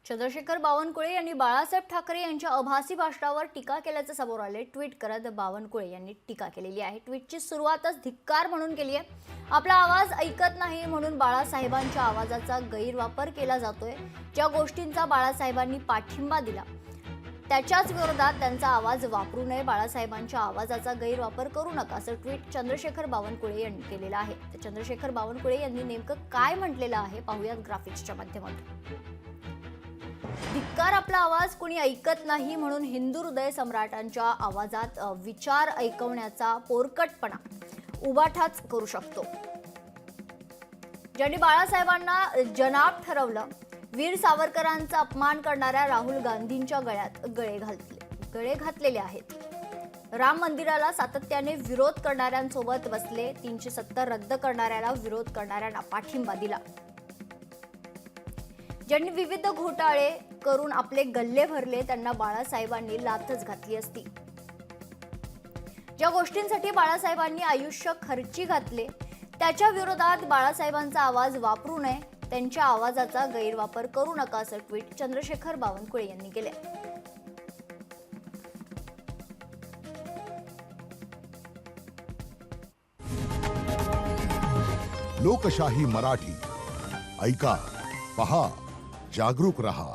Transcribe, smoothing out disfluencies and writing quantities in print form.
चंद्रशेखर बावनकुळे यांनी बाळासाहेब ठाकरे यांच्या आभासी भाषणावर टीका केल्याचे समोर आले। ट्विट करत बावनकुळे यांनी टीका केलेली आहे। ट्विटची सुरुवातच धिक्कार म्हणून केली आहे। आपला आवाज ऐकत नाही म्हणून बाळासाहेबांच्या आवाजाचा गैरवापर केला जातोय। ज्या गोष्टींचा बाळासाहेबांनी पाठिंबा दिला त्याच्याच विरोधात त्यांचा आवाज वापरू नये, बाळासाहेबांच्या आवाजाचा गैरवापर करू नका, असं ट्विट चंद्रशेखर बावनकुळे यांनी केलेलं आहे। तर चंद्रशेखर बावनकुळे यांनी नेमकं काय म्हटलेलं आहे पाहूयात ग्राफिक्सच्या माध्यमातून। धिक्कार, आपला आवाज कोणी ऐकत नाही म्हणून हिंदू हृदय सम्राटांच्या आवाजात विचार ऐकवण्याचा पोरकटपणा उभाठाच करू शकतो। ज्यांनी बाळासाहेबांना जनाब ठरवलं, वीर सावरकरांचा अपमान करणाऱ्या राहुल गांधींच्या गळ्यात गळे घातलेले आहेत। राम मंदिराला सातत्याने विरोध करणाऱ्यांसोबत बसले, 370 रद्द करणाऱ्याला विरोध करणाऱ्यांना पाठिंबा दिला। ज्यांनी विविध घोटाळे करून आपले गल्ले भरले त्यांना बाळासाहेबांनी लाथच घातली असती। ज्या गोष्टींसाठी बाळासाहेबांनी आयुष्य खर्ची घातले त्याच्या विरोधात बाळासाहेबांचा आवाज वापरू नये, त्यांच्या आवाजाचा गैरवापर करू नका, असं ट्विट चंद्रशेखर बावनकुळे यांनी केले। लोकशाही मराठी ऐका, पहा, जागरूक रहा।